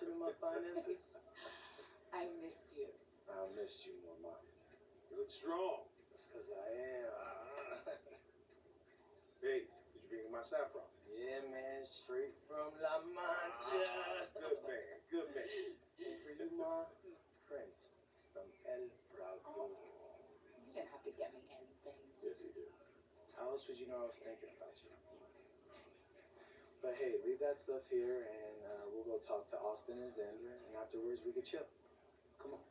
portion of my finances? I missed you. I missed you more, Mom. You look strong. That's because I am. Hey, did you bring my saffron? Yeah, man, straight from La Mancha. Good man, good man. For you, Ma, Prince from El Prado. Oh, you didn't have to get me anything. Yes, you did. How else would you know I was thinking about you? But hey, leave that stuff here, and we'll go talk to Austin and Xander, and afterwards we could chill. Come on.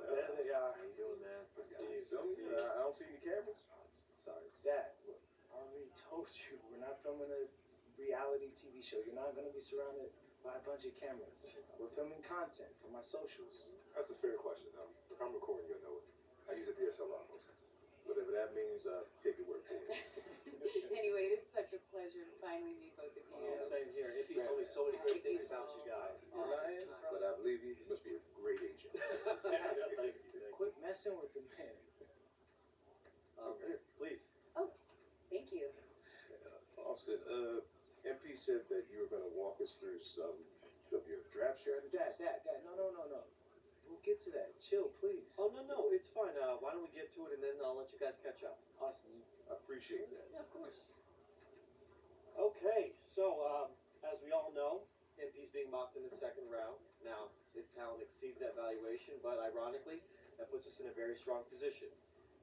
There they are. How you doing, man? Good to see you. Don't Good to see you? you. I don't see any cameras. Sorry, Dad. Look, I already told you we're not filming a reality TV show. You're not going to be surrounded by a bunch of cameras. We're filming content for my socials. That's a fair question, though. If I'm recording, you'll know it. I use a DSLR most. Whatever that means, take your word for it. Anyway, it is such a pleasure to finally meet both of you. Oh, same here. Ippy told me so many great things about you guys. You're lying, but I believe you. You must be a great agent. Thank you. Quit messing with the man. Here, please. Thank you. Austin, MP said that you were going to walk us through some of your draft strategy. Dad, no. We'll get to that. Chill, please. Oh, no, it's fine. Why don't we get to it and then I'll let you guys catch up. Austin, I appreciate that. Yeah, of course. Okay, so as we all know, MP's being mocked in the second round. Now, his talent exceeds that valuation, but ironically, that puts us in a very strong position.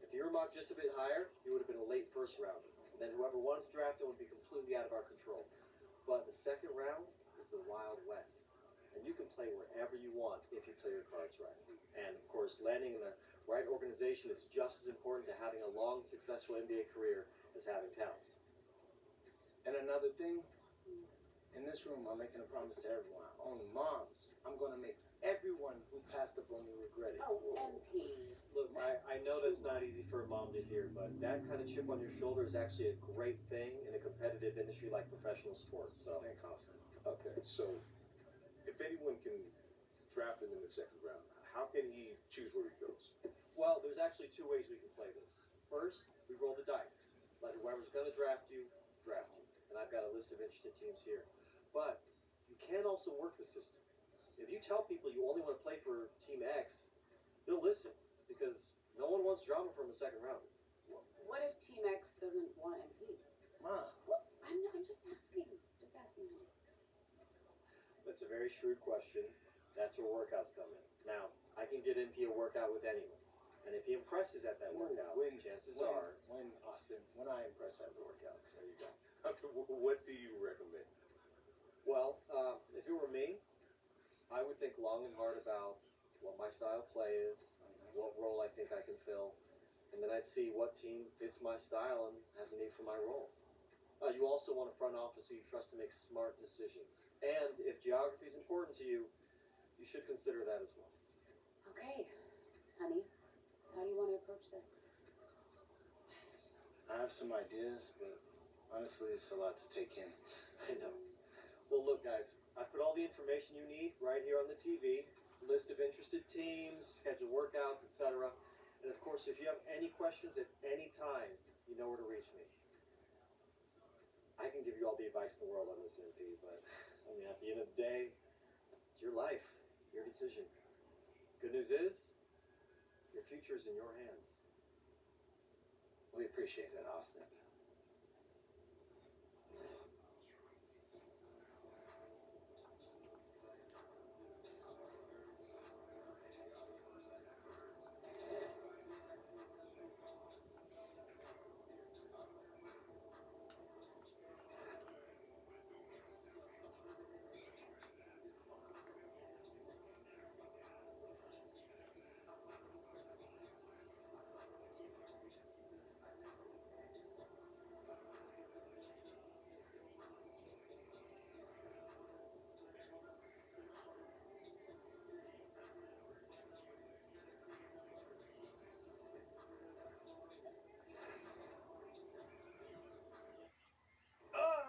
If you were mocked just a bit higher, you would have been a late first rounder. And then whoever wanted to draft him would be completely out of our control. But the second round is the Wild West. And you can play wherever you want if you play your cards right. And of course, landing in the right organization is just as important to having a long, successful NBA career as having talent. and another thing, in this room, I'm making a promise to everyone. Only moms. I'm going to make everyone who passed up on you regret it. Oh, MP. Look, I know that's not easy for a mom to hear, but that kind of chip on your shoulder is actually a great thing in a competitive industry like professional sports. So, Thank Austin. Okay, so if anyone can draft him in the second round, how can he choose where he goes? well, there's actually two ways we can play this. First, we roll the dice. Let whoever's going to draft you, draft you. And I've got a list of interested teams here. But you can also work the system. If you tell people you only want to play for Team X, they'll listen because no one wants drama from a second rounder. What if Team X doesn't want MP? Ma, Well, I'm just asking. Just asking. That's a very shrewd question. That's where workouts come in. Now, I can get MP a workout with anyone. And if he impresses at that workout, chances are... Austin, when I impress at the workouts. There you go. Okay, what do you recommend? Well, if it were me, I would think long and hard about what my style of play is, what role I think I can fill, and then I'd see what team fits my style and has a need for my role. You also want a front office who you trust to make smart decisions. And if geography is important to you, you should consider that as well. Okay, honey. How do you want to approach this? I have some ideas, but honestly, it's a lot to take in. I know. Well, look, guys, I put all the information you need right here on the TV, list of interested teams, scheduled workouts, etc. And of course, if you have any questions at any time, you know where to reach me. I can give you all the advice in the world on this, MP, but I mean, at the end of the day, it's your life, your decision. Good news is, your future is in your hands. We appreciate it, Austin.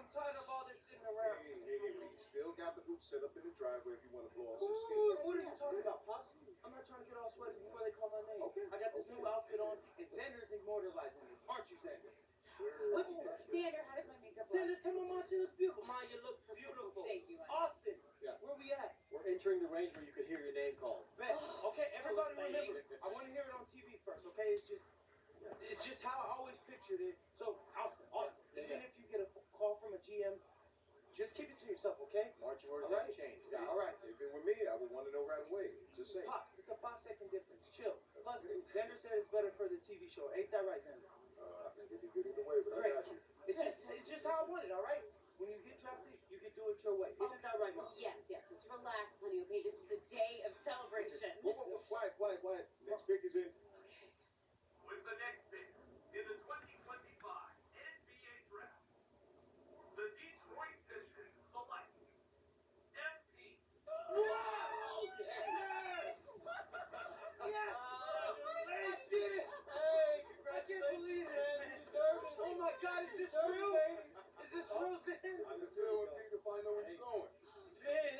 I'm tired of all this sitting around. Hey, we still got the hoop set up in the driveway if you want to blow off some Ooh, steam. what are you talking about, Pops? I'm not trying to get all sweaty before they call my name. Okay. I got this new outfit on, and Xander's immortalizing this. Aren't you, Xander? Xander, how does my makeup look? Xander, tell my mom she looks beautiful. Mom, you look beautiful. Thank you, honey. Austin, Yes. where we at? We're entering the range where you could hear your name called. Bet. Okay, everybody exciting. remember. I want to hear it on TV first, okay? It's just how I always pictured it. So, Austin, even if you get a call from a GM, just keep it to yourself, okay? Marching orders All right. haven't changed. Yeah, all right. If it were me, I would want to know right away. Just saying. Pop, it's a 5-second difference. Chill. Plus, Xander said it's better for the TV show. Ain't that right, Xander? I think it'd be good either way, but I Great. got you. It's just how I want it, all right? When you get drafted, you can do it your way. Isn't that right, Mom? Yes, just relax, honey, okay? This is a day of celebration. Whoa. Quiet. Next pick is in. With the next pick in the 2025 NBA Draft, the Detroit Pistons select MP. Wow! Yes! Yes! Let's get it! Hey, I can't believe this, man. man. You deserve it. Oh my God, is this Deserve it, real? baby. Is this real, Zen? I just feel with me to find out where you're going. Man,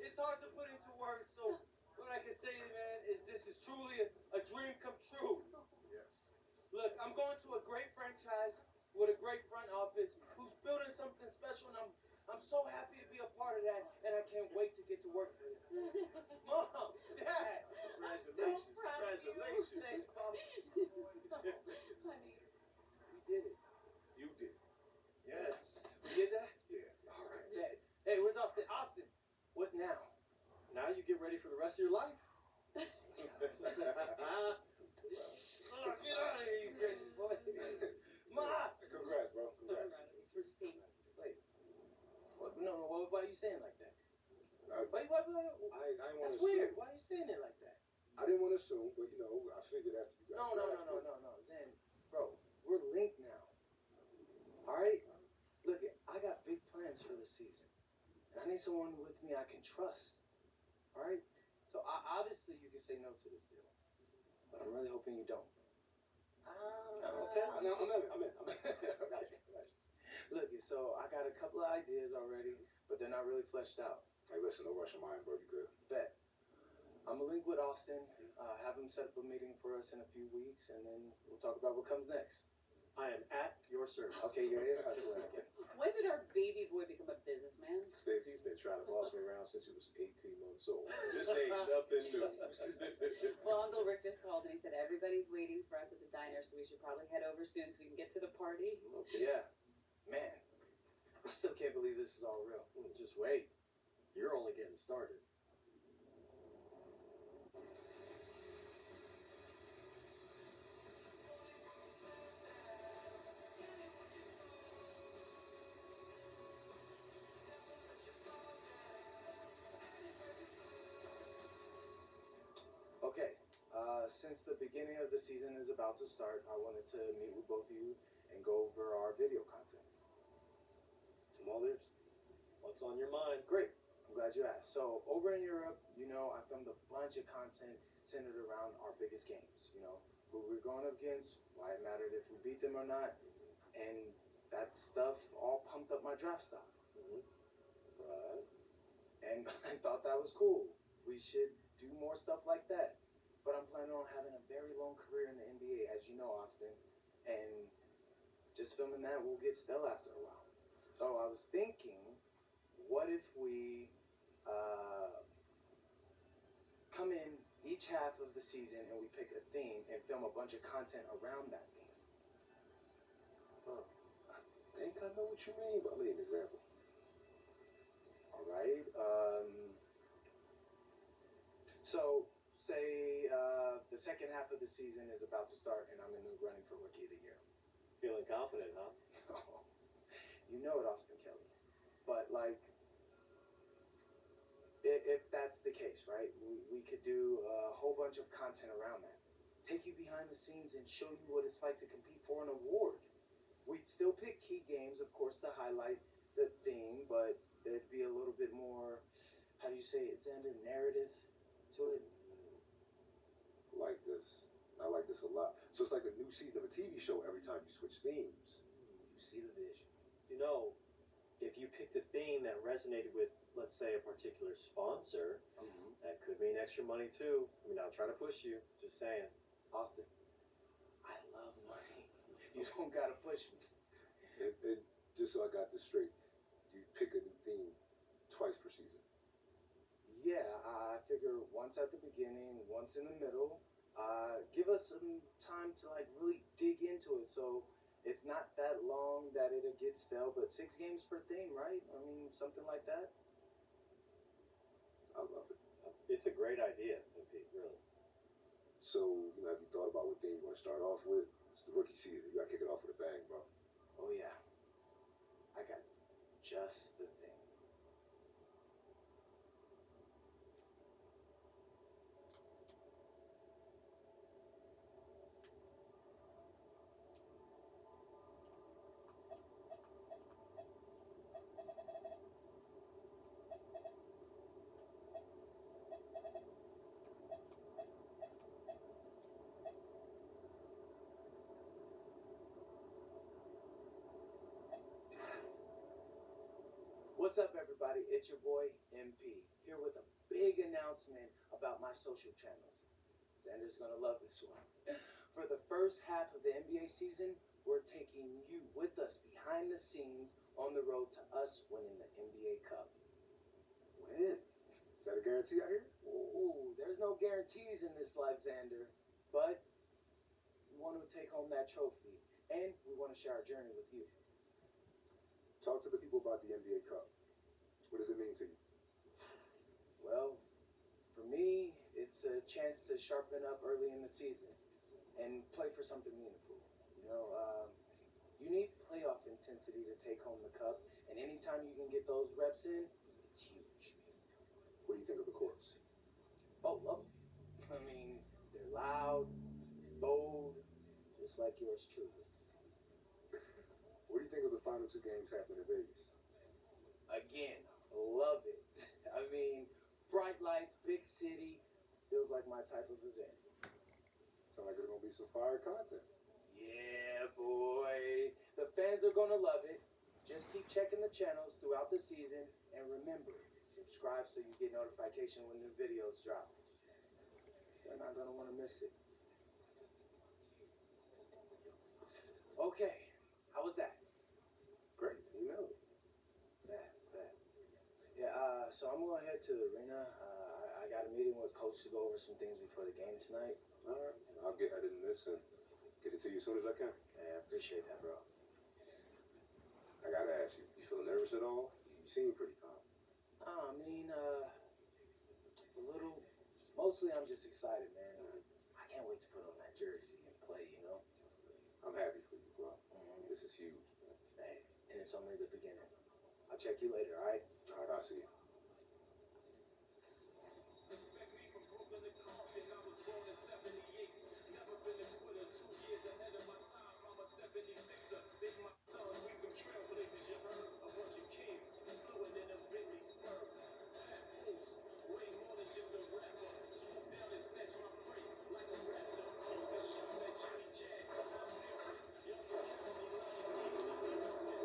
it's hard to put into words, so what I can say, man, is this is truly a dream come true. Yes. Look, I'm going to a great franchise with a great front office who's building something special, and I'm so happy to be a part of that, and I can't wait to get to work for it. Mom, Dad, So proud of you. Congratulations. thanks, Pop. Honey. We did it. You did. Yes. We did that? Yeah. All right. Yeah. Hey, where's Austin? Austin, what now? Now you get ready for the rest of your life. Oh, get out of here, you crazy boy. Ma! Congrats, bro. Congrats. Thank you. Wait. What, no, why are you saying like that? I Why, didn't want that's to weird. assume. Why are you saying it like that? I didn't want to assume, but you know, I figured after you got No. Zen, bro, we're linked now. Alright? Look, I got big plans for this season. And I need someone with me I can trust. Alright? So obviously you can say no to this deal. But I'm really hoping you don't. Okay. I'm in. Okay. Look, so I got a couple of ideas already, but they're not really fleshed out. Hey, listen, no rush of mine, bro. You good? Bet. I'm gonna link with Austin, have him set up a meeting for us in a few weeks, and then we'll talk about what comes next. I am at your service. Okay, you're here. Hustling. When did our baby boy become a businessman? Babe, he's been trying to boss me around since he was 18 months old. This ain't nothing new. Well, Uncle Rick just called and he said everybody's waiting for us at the diner, so we should probably head over soon so we can get to the party. Yeah. Man, I still can't believe this is all real. Just wait. You're only getting started. Okay, since the beginning of the season is about to start, I wanted to meet with both of you and go over our video content. I'm all ears. What's on your mind? Great. I'm glad you asked. So, over in Europe, you know, I filmed a bunch of content centered around our biggest games. You know, who we're going up against, why it mattered if we beat them or not, and that stuff all pumped up my draft stock. Right. And I thought that was cool. We should do more stuff like that. But I'm planning on having a very long career in the NBA, as you know, Austin. And just filming that will get stale after a while. So I was thinking, what if we come in each half of the season and we pick a theme and film a bunch of content around that theme? I think I know what you mean, but I need an example. All right. So, say the second half of the season is about to start and I'm in the running for Rookie of the Year. Feeling confident, huh? You know it, Austin Kelly. But, like, if that's the case, right, we could do a whole bunch of content around that. Take you behind the scenes and show you what it's like to compete for an award. We'd still pick key games, of course, to highlight the theme, but there'd be a little bit more, how do you say it, Xander, narrative to it. I like this a lot. So it's like a new season of a TV show every time you switch themes. You see the vision. You know, if you picked a theme that resonated with, let's say, a particular sponsor, that could mean extra money too. I mean, I'm trying to push you. Just saying. Austin, I love money. You don't gotta push me. And just so I got this straight, you pick a new theme twice per season. Yeah, I figure once at the beginning, once in the middle. Give us some time to like really dig into it, so it's not that long that it'll get stale. But 6 games per theme, right? I mean, something like that. I love it. It's a great idea, MP, really. So, have you thought about what theme you want to start off with? It's the rookie season. You got to kick it off with a bang, bro. Oh yeah, I got just the thing. What's up, everybody? It's your boy MP here with a big announcement about my social channels. Xander's gonna love this one. For the first half of the NBA season, we're taking you with us behind the scenes on the road to us winning the NBA Cup. Win? Is that a guarantee out here? Ooh, there's no guarantees in this life, Xander. But we want to take home that trophy, and we want to share our journey with you. Talk to the people about the NBA Cup. What does it mean to you? Well, for me, it's a chance to sharpen up early in the season and play for something meaningful. You need playoff intensity to take home the cup, and anytime you can get those reps in, it's huge. What do you think of the courts? Oh, love them. I mean, they're loud, bold, just like yours truly. What do you think of the final 2 games happening in Vegas? Again, love it. I mean, bright lights, big city, feels like my type of event. Sound like there's going to be some fire content. Yeah, boy. The fans are gonna love it. Just keep checking the channels throughout the season, and remember, subscribe so you get notification when new videos drop. You're not gonna want to miss it. Okay, how was that? Great. You know it. Bad. Yeah, so I'm gonna head to the arena. I got a meeting with Coach to go over some things before the game tonight. All right. I'll get editing this and get it to you as soon as I can. Yeah, I appreciate that, bro. I got to ask you, you feel nervous at all? You seem pretty calm. I mean, a little. Mostly, I'm just excited, man. I can't wait to put on that jersey and play. I'm happy for you, bro. This is huge. Hey, and it's only the beginning. I'll check you later, all right? All right, I'll see you. Respect me from Brooklyn to Compton. I was born in '78. Never been a quitter. 2 years ahead of my time. I'm a '76er. They my son. We some trailblazers. You heard? A bunch of kids fluent in a Bentley Spur. Pat Post, way more than just a rapper. Swoop down and snatch my prey like a raptor. Used to shop at Jimmy Jazz. I'm different. Y'all some cowardly lions.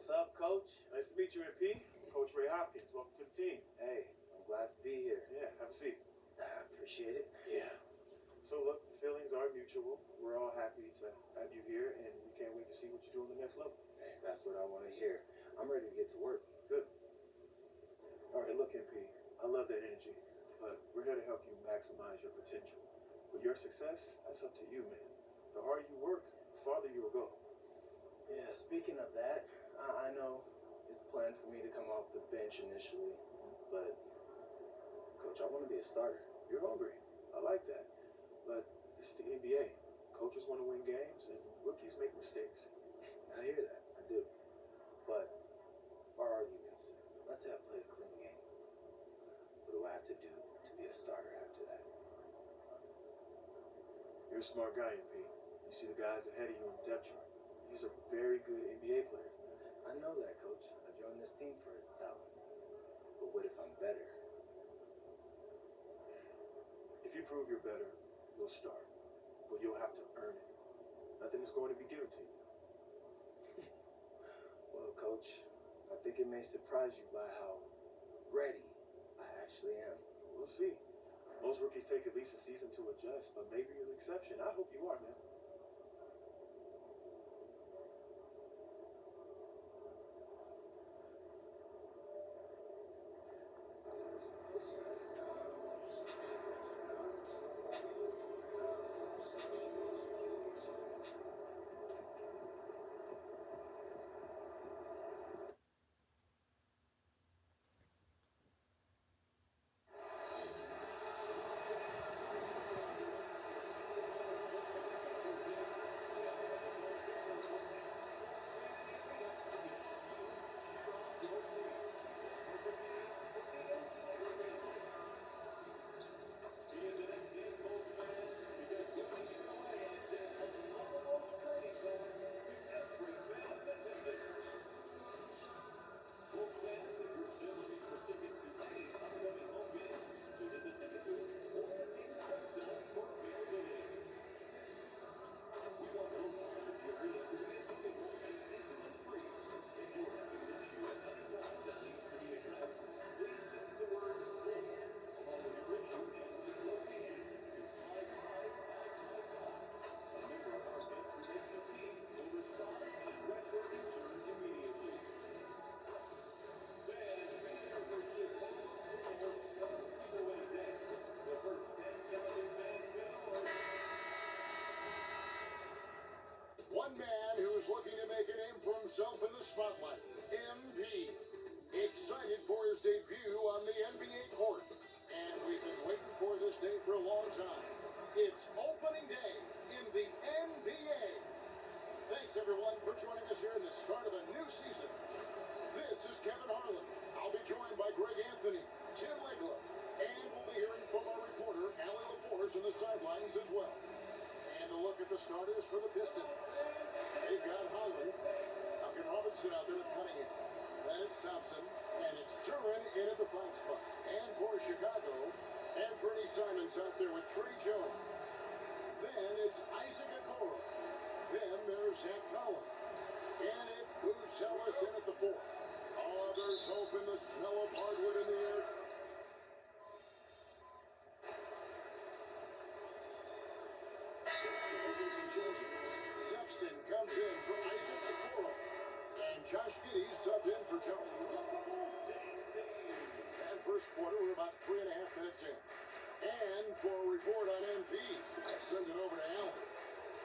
What's up, Coach? Nice to meet you, MP. Coach Ray Hopkins. Welcome to the team. Hey, I'm glad to be here. Yeah, have a seat. I appreciate it. Yeah. So look, the feelings are mutual. We're all happy to have you here, and we can't wait to see what you do on the next level. Hey, that's what I want to hear. I'm ready to get to work. Good. All right, look, MP, I love that energy, but we're here to help you maximize your potential. But your success, that's up to you, man. The harder you work, the farther you will go. Yeah, speaking of that, I know it's planned for me to come off the bench initially, but Coach, I want to be a starter. You're hungry. I like that. But it's the NBA. Coaches want to win games, and rookies make mistakes. I hear that. I do. But for argument's sake, let's say I play a clean game. What do I have to do to be a starter after that? You're a smart guy, MP. You see the guys ahead of you on the depth chart. These are very good NBA players. I know that, coach. I joined this team for its talent. But what if I'm better? If you prove you're better, you'll start. But you'll have to earn it. Nothing is going to be given to you. Well, coach, I think it may surprise you by how ready I actually am. We'll see. Most rookies take at least a season to adjust, but maybe you're the exception. I hope you are, man. One man who's looking to make a name for himself in the spotlight, MP. Excited for his debut on the NBA court. And we've been waiting for this day for a long time. It's opening day in the NBA. Thanks everyone for joining us here in the start of a new season. This is Kevin Harlan. I'll be joined by Greg Anthony, Jim Legler, and we'll be hearing from our reporter, Allie LaForce, in the sidelines as well. And a look at the starters for the Pistons. They've got Holland, Duncan Robinson out there with Cunningham. Then it's Thompson, and it's Duran in at the 5 spot. And for Chicago, Anthony Simons out there with Trey Jones. Then it's Isaac Okoro. Then there's Zach Collins. And it's Booz Ellis in at the 4. Oh, there's hope in the smell of hardwood in the air. Sexton comes in for Isaac Okoro. And Josh Giddey subbed in for Jones. And first quarter, we're about 3.5 minutes in. And for a report on MP, I'll send it over to Allen.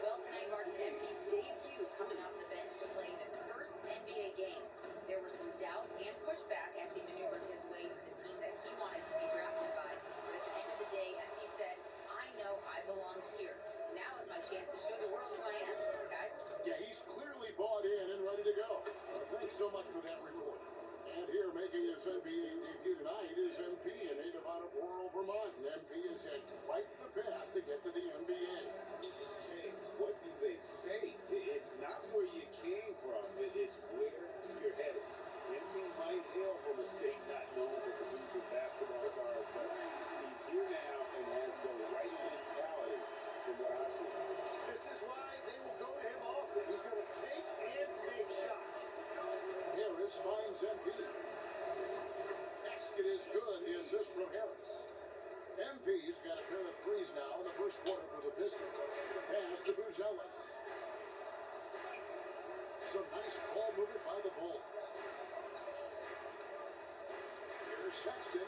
Well, tonight marks MP's debut coming off the bench to play in his first NBA game. There were some doubts and pushback as he maneuvered his way to the team that he wanted to be drafted by. But at the end of the day, MP said, I know I belong here. Now is my chance to show the world who I am. Guys? Yeah, he's clearly bought in and ready to go. Thanks so much for that report. And here making his NBA debut tonight is MP, a native out of rural Vermont. And MP has had quite the path to get to the NBA. Hey, what do they say? It's not where you came from, it's where you're headed. MP might hail from a state not known for producing basketball stars, but he's here now and has the right mentality from what I've seen. This is why they will go to him often. He's going to take and make shots. Harris finds MP. Basket is good. The assist from Harris. MP's got a pair of threes now in the first quarter for the Pistons. Pass to Booz Ellis. Some nice ball movement by the Bulls. Here's Sexton.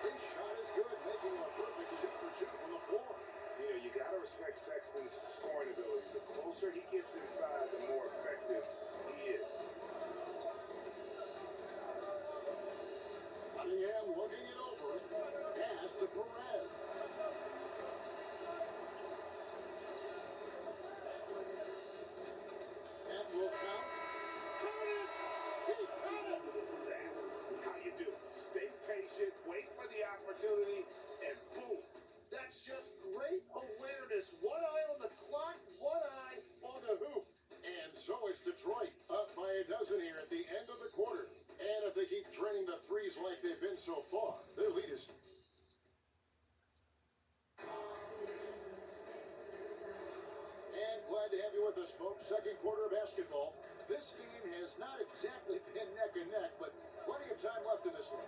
His shot is good, making a perfect 2 for 2 from the floor. You know, you got to respect Sexton's scoring ability. The closer he gets inside, the more effective he is. Cunningham looking it over. Pass to Perez. That will count. Count it! He caught it! That's how you do it. Stay patient, wait for the opportunity, and boom. That's just great awareness. One eye on the clock, one eye series like they've been so far. Their lead is... And glad to have you with us, folks. Second quarter of basketball. This game has not exactly been neck and neck, but plenty of time left in this one.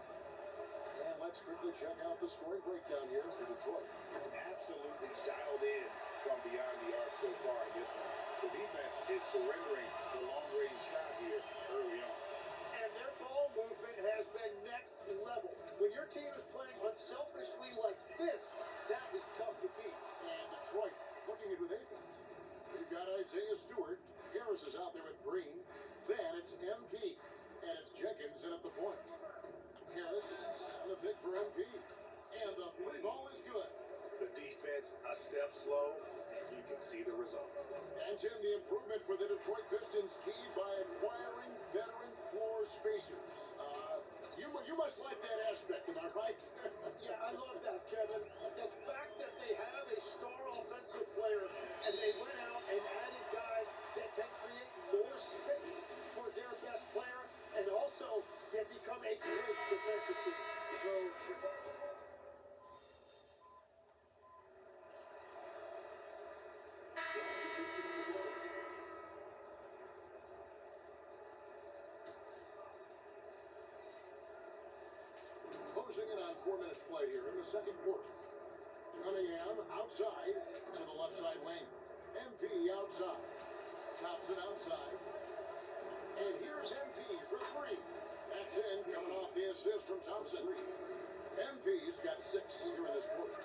And let's quickly check out the scoring breakdown here for Detroit. Absolutely dialed in from beyond the arc so far in this one. The defense is surrendering the long-range shot here early on. And their ball movement has been next level. When your team is playing unselfishly like this, that is tough to beat. And Detroit looking at who they've got. They've got Isaiah Stewart. Harris is out there with Green. Then it's MP. And it's Jenkins in at the point. Harris on the pick for MP. And the three ball is good. The defense a step slow, and you can see the results. And Jim, the improvement for the Detroit Pistons keyed by acquiring veteran floor spacers. You must like that aspect, am I right? Yeah, I love that, Kevin. The fact that they have a star offensive player and they went out and added guys that can create more space for their best player, and also they've become a great defensive team. So, Closing in on 4 minutes played here in the second quarter. Cunningham outside to the left side lane. MP outside. Thompson outside. And here's MP for three. That's in, coming off the assist from Thompson. MP's got 6 here in this quarter.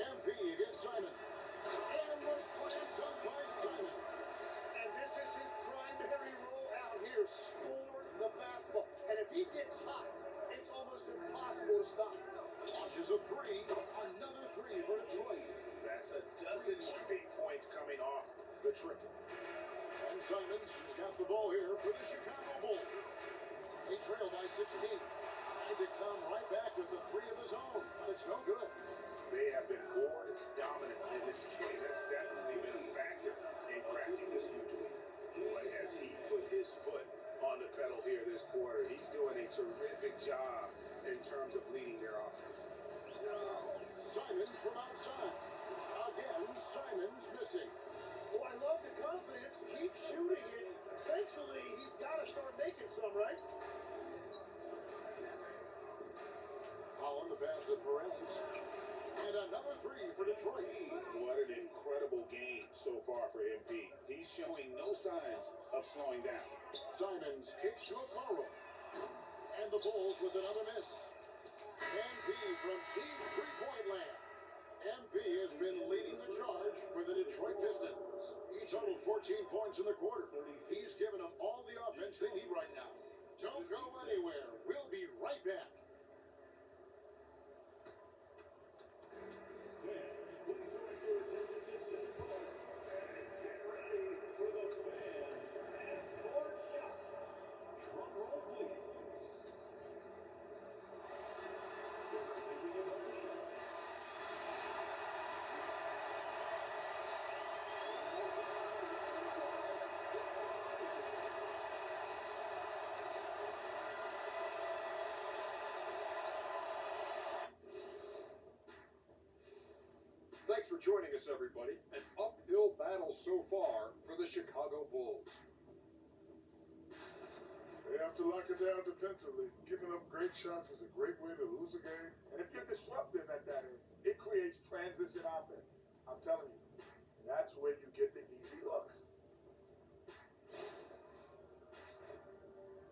MP against Simon. And the slam dunk by Simon. and this is his primary role out here, score the basketball. And if he gets hot, it's almost impossible to stop. Launches a three. Another three for Detroit. That's a dozen straight points coming off the triple. And Simons has got the ball here for the Chicago Bulls. They trail by 16. Trying to come right back with the three of his own, but it's no good. They have been board dominant in this game. That's definitely been a factor in cracking this huge lead. Boy, has he put his foot on the pedal here this quarter. He's doing a terrific job in terms of leading their offense. Simons from outside. Again, Simons missing. Oh, I love the confidence. Keep shooting it. Eventually, he's got to start making some, right? Holland the pass to Perez. And another three for Detroit. What an incredible game so far for MP. He's showing no signs of slowing down. Simons kicks to Okoro. And the Bulls with another miss. MP from deep three-point land. MP has been leading the charge for the Detroit Pistons. He totaled 14 points in the quarter. He's given them all the offense they need right now. Don't go anywhere. We'll be right back. Thanks for joining us, everybody. An uphill battle so far for the Chicago Bulls. They have to lock it down defensively. Giving up great shots is a great way to lose a game. And if you're disruptive at that end, it creates transition offense. I'm telling you, that's where you get the easy looks.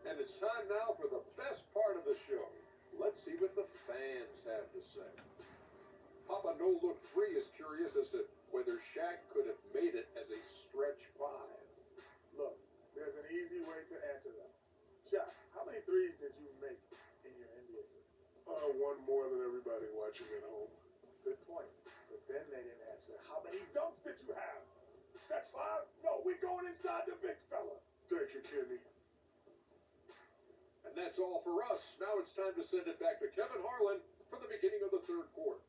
And it's time now for the best part of the show. Let's see what the fans have to say. Papa No Look 3 is curious as to whether Shaq could have made it as a stretch five. Look, there's an easy way to answer that. Shaq, how many threes did you make in your NBA career? One more than everybody watching at home. Good point. But then they didn't answer. How many dunks did you have? Stretch five? No, we're going inside the big fella. Thank you, Kenny. And that's all for us. Now it's time to send it back to Kevin Harlan for the beginning of the third quarter.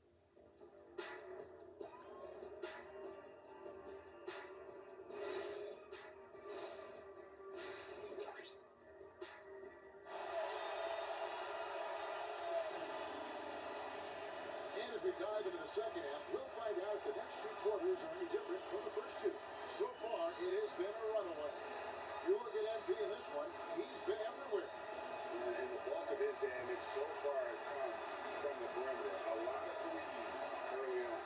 we dive into the second half, we'll find out if the next two quarters are any different from the first two. So far, it has been a runaway. You look at MP in this one, he's been everywhere. And the bulk of his damage so far has come from the perimeter. A lot of threes early on.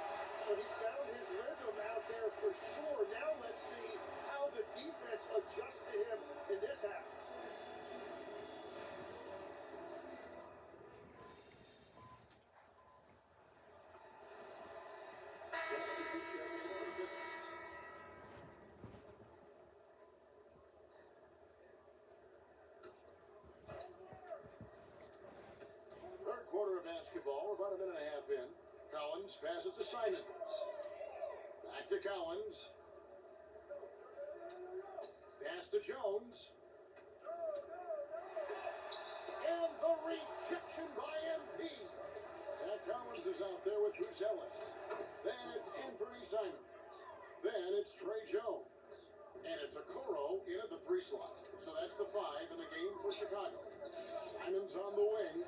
Well, he's found his rhythm out there for sure. Now let's see how the defense adjusts to him in this half. Third quarter of basketball, we're about a minute and a half in. Collins passes to Simons. Back to Collins. Pass to Jones. And the rejection by MP. Zach Collins is out there with Bruce Ellis. Then it's Anthony Simons. Then it's Trey Jones. And it's Okoro in at the 3 slot. So that's the 5 in the game for Chicago. Simons on the wing.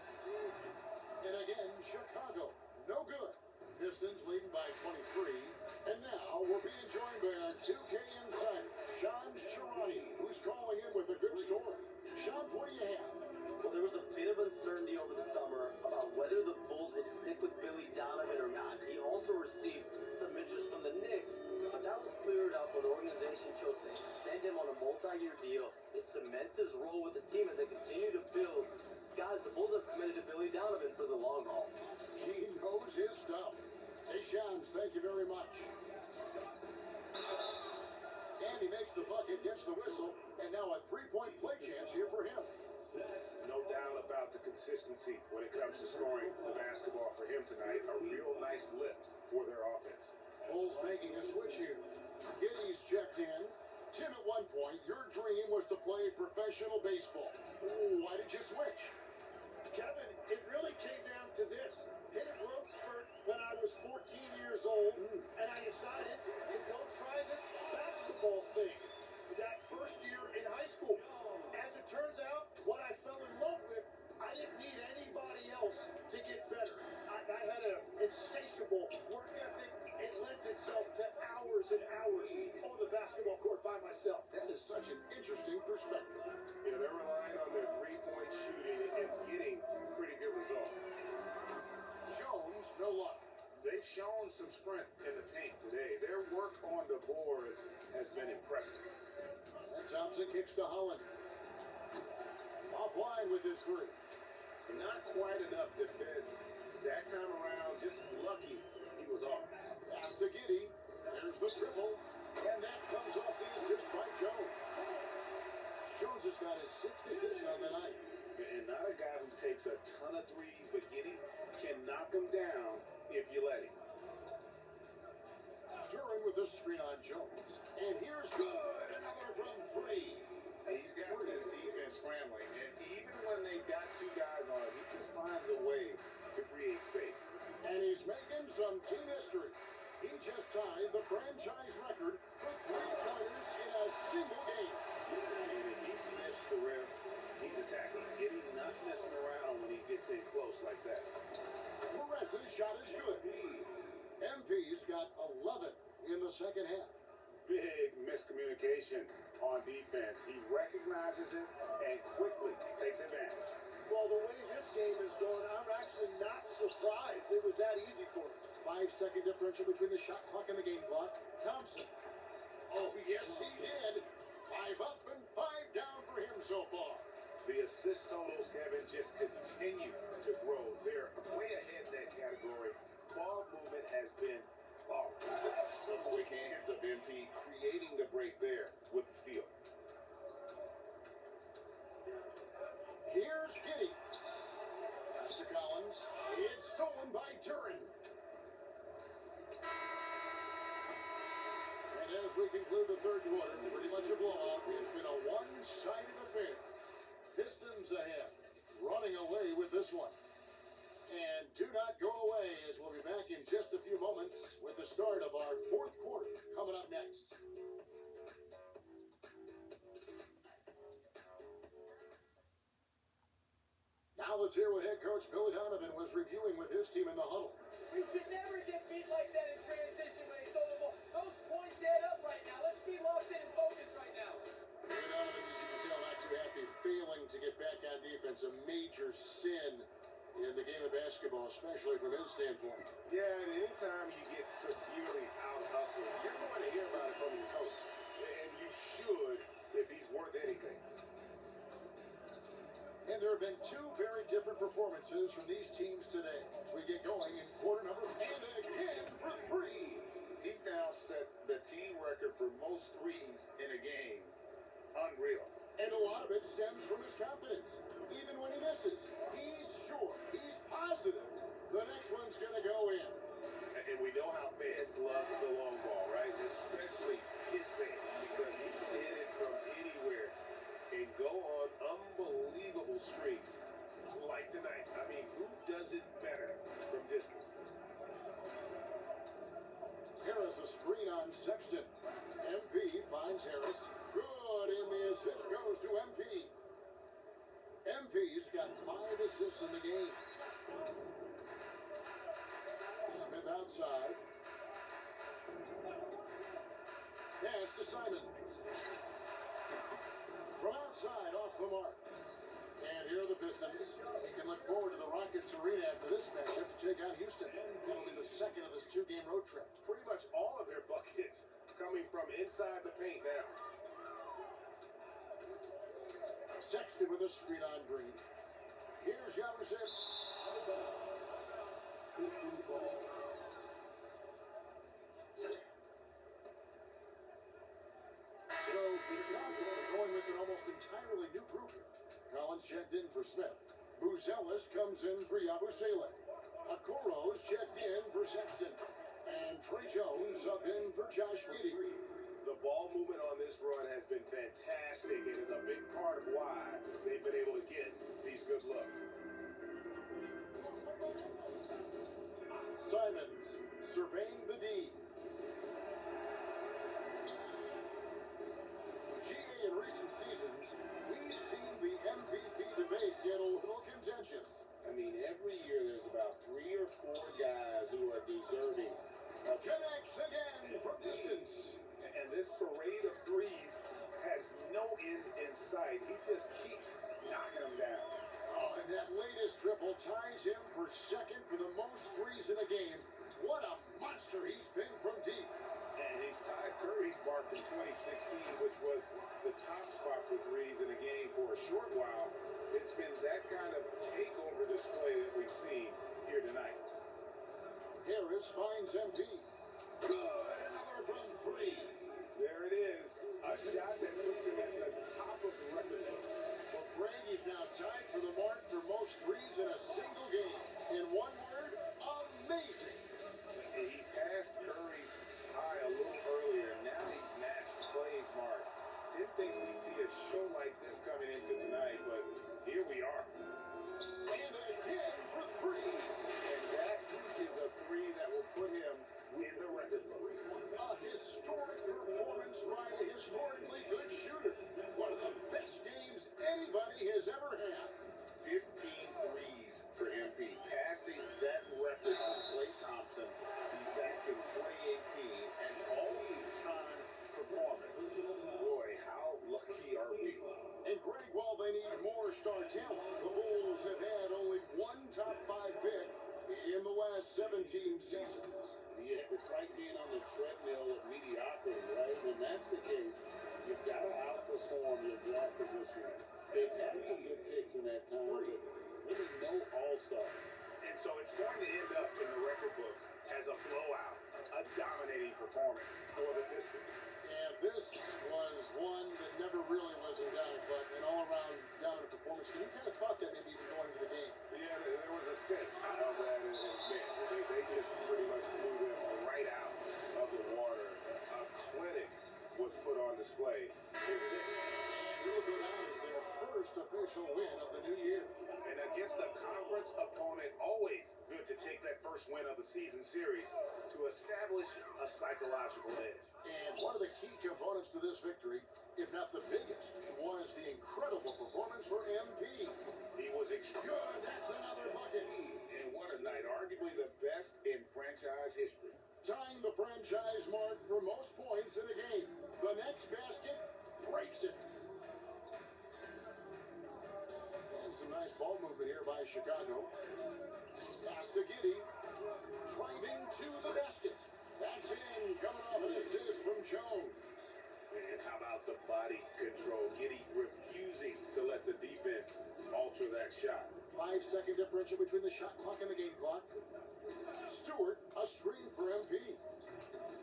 And again, Chicago. No good. Pistons leading by 23. And now we're being joined by our 2K insider, Shams Charania, who's calling in with a good story. Shams, what do you have? Well, there was a bit of uncertainty over the summer about whether the Bulls would stick with Billy Donovan or not. He also received some interest from the Knicks, but that was cleared up when the organization chose to extend him on a multi-year deal. It cements his role with the team as they continue to build. Guys, the Bulls have committed to Billy Donovan for the long haul. He knows his stuff. Hey, Shams, thank you very much. And he makes the bucket, gets the whistle, and now a 3-point play chance here for him. No doubt about the consistency when it comes to scoring the basketball for him tonight. A real nice lift for their offense. Bulls making a switch here. Giddy's checked in. Tim, at one point, your dream was to play professional baseball. Why did you switch? Kevin, it really came down to this. Hit a growth spurt when I was 14 years old, and I decided to go try this basketball thing that first year in high school. As it turns out, what I fell in love with, I didn't need anybody else to get better. I had an insatiable work ethic. It lent itself to hours and hours on the basketball court by myself. That is such an interesting perspective. You know, they're relying on their three-point shooting and getting pretty good results. Jones, no luck. They've shown some strength in the paint today. Their work on the boards has been impressive. And Thompson kicks to Holland. Offline with his 3. Not quite enough defense that time around. Just lucky he was off. Pass to Giddey. There's the triple. And that comes off the assist by Jones. Jones has got his 6th assist on the night. And not a guy who takes a ton of threes, but Giddey can knock them down if you let him. Duran with the screen on Jones. And here's good. Another from 3. He's got this defense scrambling. And even when they've got 2 guys on him, he just finds a way to create space. And he's making some team history. He just tied the franchise record for 3-pointers in a single game. And if he sniffs the rim, he's attacking. Giddey not messing around when he gets in close like that. Perez's shot is good. MP's got 11 in the second half. Big miscommunication on defense. He recognizes it and quickly takes advantage. Well, the way this game is going, I'm actually not surprised it was that easy for him. 5-second differential between the shot clock and the game clock. Thompson. Oh, yes, he did. 5 up and 5 down for him so far. The assist totals, Kevin, just continue to grow. They're way ahead in that category. Ball movement has been flawless. The quick hands of MP creating the break there with the steal. Here's Giddey. Pass to Collins. It's stolen by Duran. And as we conclude the third quarter, pretty much a blowout. It's been a one-sided affair. Pistons ahead, running away with this one. And do not go away, as we'll be back in just a few moments with the start of our fourth quarter coming up next. Now let's hear what head coach Billy Donovan was reviewing with his team in the huddle. You should never get beat like that in transition when they throw the ball. Those points add up right now. Let's be locked in and focused right now. And Donovan, as you can tell, not too happy, failing to get back on defense, a major sin in the game of basketball, especially from his standpoint. Yeah, and anytime you get severely out-hustled, you're going to hear about it from your coach. And you should if he's worth anything. And there have been two very different performances from these teams today. As we get going in quarter number, and again for three. He's now set the team record for most threes in a game. Unreal. And a lot of it stems from his confidence. Even when he misses, he's sure, he's positive the next one's going to go in. And we know how fans love the long ball, right? Especially his fans, because he can hit it from anywhere and go on unbelievable streaks like tonight. I mean, who does it better from distance? Harris a screen on Sexton. MP finds Harris. Good, and the assist goes to MP. MP's got 5 assists in the game. Smith outside. Pass to Simon. From outside, off the mark. And here are the Pistons. He can look forward to the Rockets arena after this matchup to take on Houston. That'll be the second of this 2-game road trip. Pretty much all of their buckets coming from inside the paint now. Sexton with a screen on Green. Here's Yabusep. So Chicago going with an almost entirely new group here. Collins checked in for Smith. Buzelis comes in for Yabusele. Okoro's checked in for Sexton. And Trey Jones up in for Josh Giddey. The ball movement on this run has been fantastic and is a big part of why they've been able to get these good looks. Simons surveying the D. GA in recent seasons, we've seen the MVP debate get a little contentious. I mean, every year there's about 3 or 4 guys who are deserving. Connects again from distance. And this parade of threes has no end in sight. He just keeps knocking them down. Oh, and that latest triple ties him for second for the most threes in a game. What a monster he's been from deep. And he's tied Curry's mark from 2016, which was the top spot for threes in a game for a short while. It's been that kind of takeover display that we've seen here tonight. Harris finds MP. Good, another from 3. There it is. A shot that puts him at the top of the record book. Well, Craig is now tied for the mark for most threes in a single game. In one word, amazing. He passed Curry's high a little earlier. Now he's matched Clay's mark. Didn't think we'd see a show like this coming into tonight, but here we are. And again for 3. And that is a 3 that will put him in the record book. A historic performance by a historically good shooter. One of the best games anybody has ever had. 15 threes for MP, passing that record to Klay Thompson back in 2018, an all-time performance. Boy, how lucky are we? And Greg, while they need more star talent, the Bulls have had only one top 5 pick in the last 17 seasons. Yeah, it's like being on the treadmill of mediocrity, right? When that's the case, you've got to outperform your draft position. They've had some good picks in that time, but really no all-star. And so it's going to end up in the record books as a blowout, a dominating performance for the Pistons. And this was one that never really was in doubt, but an all-around dominant performance. And you kind of thought that maybe even going into the game. Yeah, there was a sense of that in man. They just pretty much blew them right out of the water. A clinic was put on display here today. And it will go down as their first official win of the new year. And against a conference opponent, always good to take that first win of the season series to establish a psychological edge. And one of the key components to this victory, if not the biggest, was the incredible performance for MP. He was Good, that's another bucket. And what a night. Arguably the best in points in the game. The next basket breaks it. And some nice ball movement here by Chicago. Pass to Giddey. Driving to the basket. That's in. Coming off an assist from Jones. And how about the body control? Giddy refusing to let the defense alter that shot. 5-second differential between the shot clock and the game clock. Stewart, a screen for MP.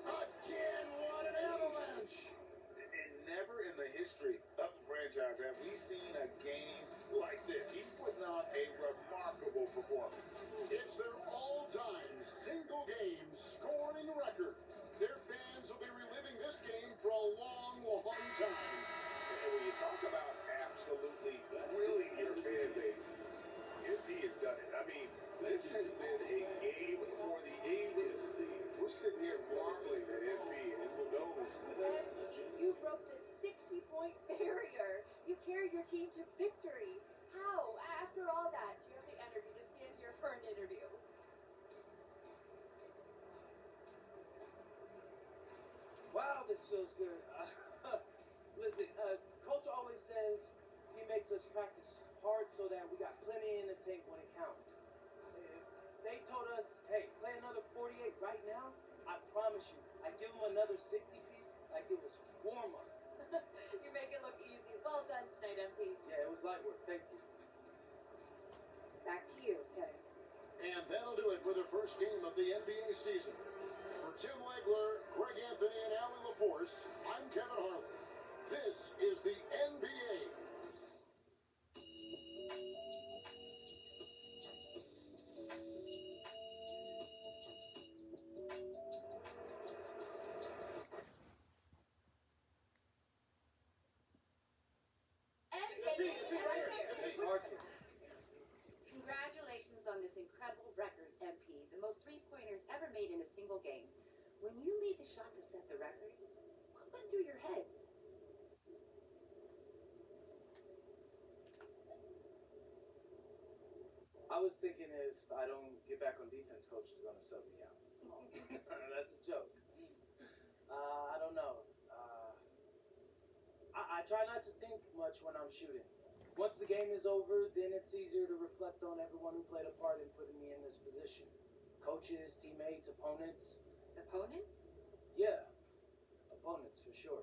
Again, what an avalanche! And never in the history of the franchise have we seen a game like this. He's putting on a remarkable performance. It's their all-time single-game scoring record. Their fans will be reliving this game for a long, long time. And when you talk about absolutely thrilling your fan base, MP has done it. I mean, this has been a game for the ages. We're sitting here marveling at MP, and who knows? You broke the 60-point barrier. You carried your team to victory. How? After all that, do you have the energy to stand here for an interview? Wow, this feels good. Listen, Coach always says he makes us practice hard so that we got plenty in the tank when it counts. If they told us, hey, play another 48 right now, I promise you, I give them another 60 piece like it was warm-up. You make it look easy. Well done tonight, MP. Yeah, it was light work. Thank you. Back to you, Kevin. And that'll do it for the first game of the NBA season. For Tim Legler, Greg Anthony, and Allie LaForce, I'm Kevin Harlan. This is the NBA. Congratulations on this incredible record, MP. The most three-pointers ever made in a single game. When you made the shot to set the record, what went through your head? I was thinking if I don't get back on defense, coach is going to sub me out. That's a joke. I don't know. I try not to think much when I'm shooting. Once the game is over, then it's easier to reflect on everyone who played a part in putting me in this position. Coaches, teammates, opponents. Opponents? Yeah, opponents for sure.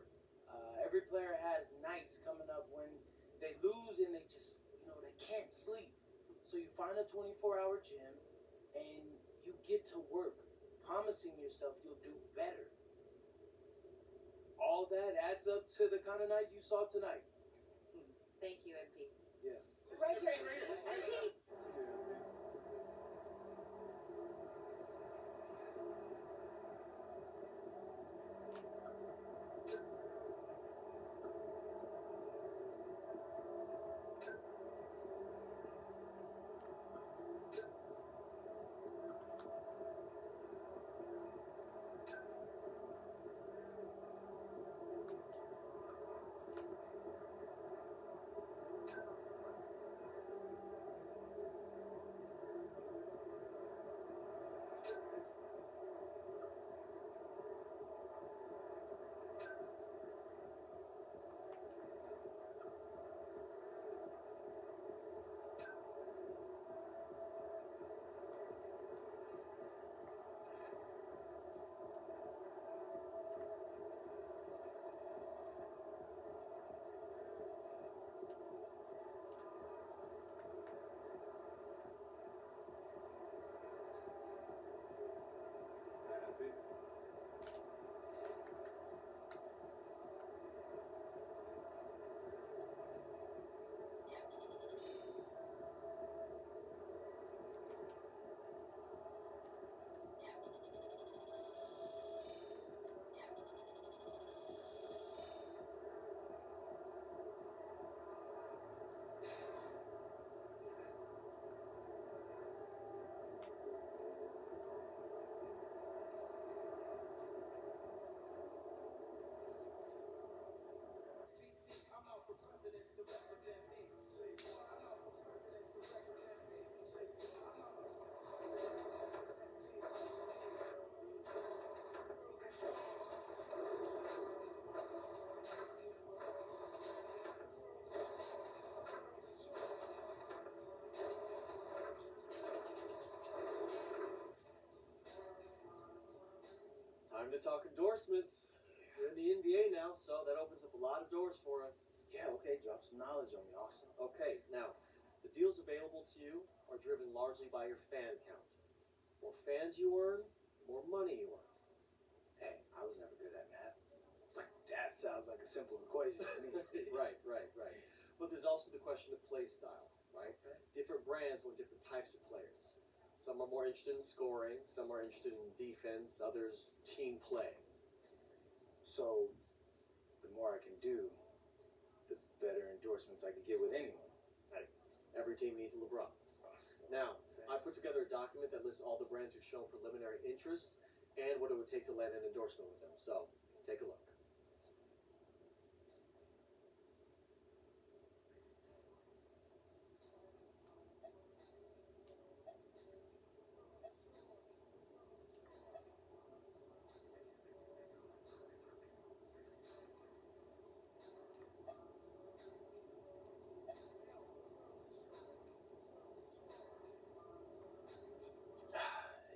Every player has nights coming up when they lose and they just, they can't sleep. So you find a 24-hour gym and you get to work, promising yourself you'll do better. All that adds up to the kind of night you saw tonight. Thank you, MP. Yeah. Right here. MP! Time to talk endorsements. We're in the NBA now, so that opens up a lot of doors for us. Yeah, okay, drop some knowledge on me, Austin. Okay, now, the deals available to you are driven largely by your fan count. More fans you earn, more money you earn. Hey, I was never good at math. But that sounds like a simple equation to me. Right. But there's also the question of play style, right? Different brands want different types of players. Some are more interested in scoring, some are interested in defense, others team play. So, the more I can do, the better endorsements I can get with anyone. Every team needs a LeBron. Now, I put together a document that lists all the brands who've shown preliminary interest and what it would take to land an endorsement with them. So, take a look.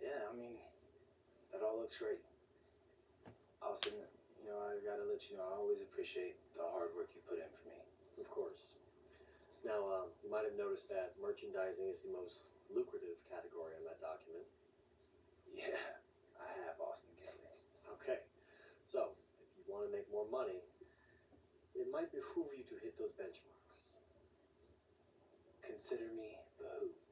Yeah, I mean, that all looks great. Austin, I gotta let you know, I always appreciate the hard work you put in for me. Of course. Now, you might have noticed that merchandising is the most lucrative category on that document. Yeah, I have Austin Kelly. Okay, so if you want to make more money, it might behoove you to hit those benchmarks. Consider me behooved.